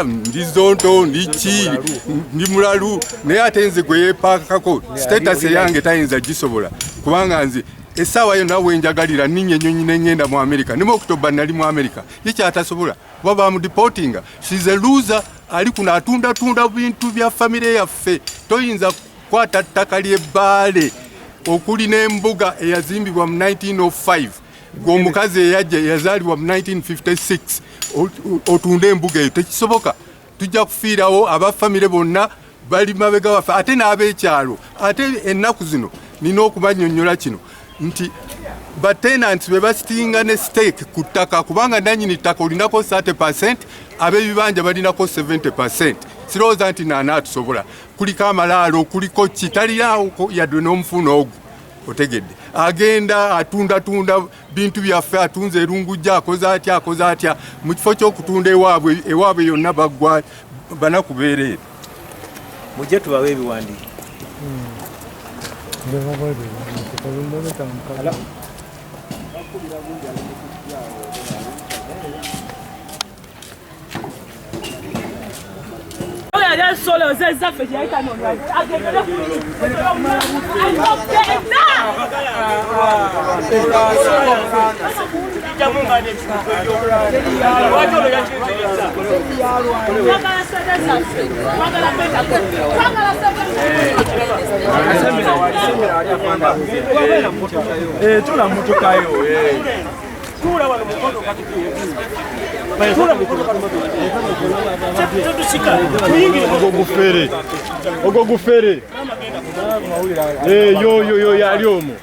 Ndizonto ndichi ndi mulalu naye atenze gwe pakako status yange tayinza gisobola kubanga nzi esawa yo nawe njagalira ninye nyonyi nengenda mu America nimo October nali mu America yicha atasobola baba mu deporting she's a loser ali kuna atunda bintu bya family yaffe toyinza kwata takali ebale okuli n'embuga eyazimbibwa mu 1905 gwomukazi eyajja yazalibwa mu 1956 otunde embuga eyo tekisoboka tujja kufiirawo abafamile bonna bali mabega waffe ate n'abeekyalo ate ennaku zino nina okubanyonnyola kino nti batenants be basitinga ne stake ku ttaka kubanga nannyini ttaka olinako 30% ab'ebibanja balinako 70%. Sirowooza nti naana atusobola kuliko amalaalo kuliko kitalirawo yadde n'omufuno ogwo otegedde agenda atunda bintu byaffe atunze erungujja akoze atya mu kifo ky'okutunda ewaabwe yonna baggwa banakubeerera mujje tubawe ebiwandiiko solo zeza fe yaita no right agegele tuna mutukayo Kura wano mukono kakitiye. Kura mukono kakitiye. Ogo gufere. Yo yali omu.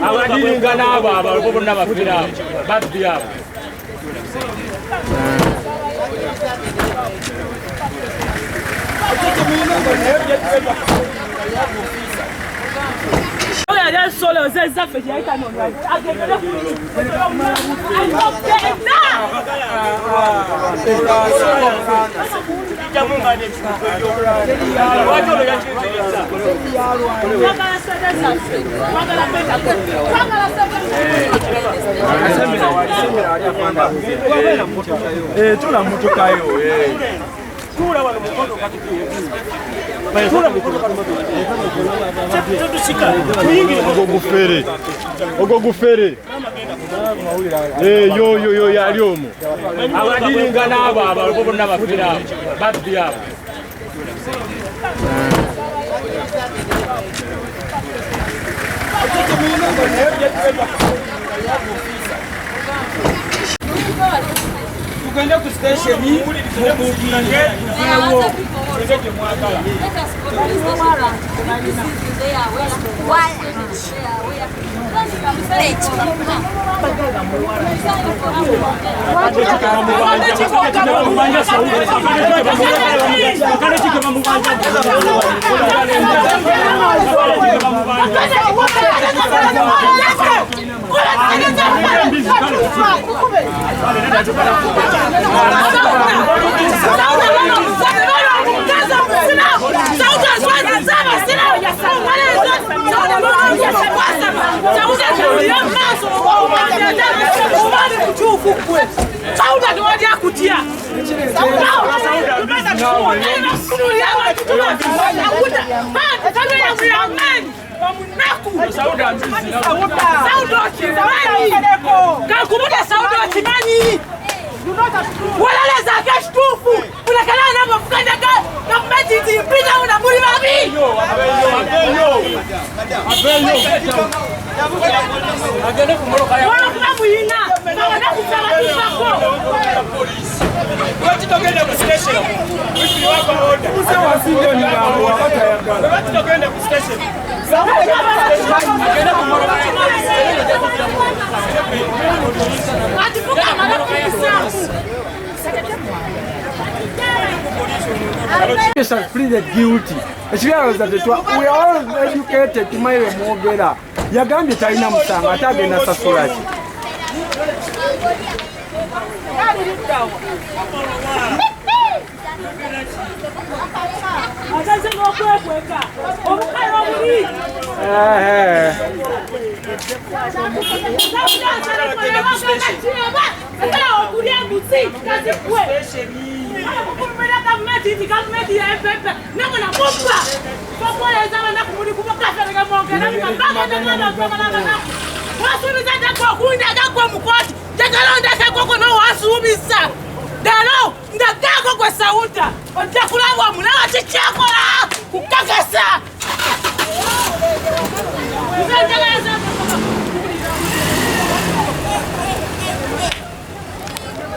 Abadiringa nabo abo bonna bafira baddi abo. Solo zeza fe yaita no right agegele tuna mutukayo kura wano mukono kakitiye. Ogo gufere. yo yali omwo. Abadiringa n'abo abaloko bonna bafira babbi abo. Tugenda ku station shall plead guilty. We are all educated to my Mogera. Yagambye talina musanga atagenda sasulaki.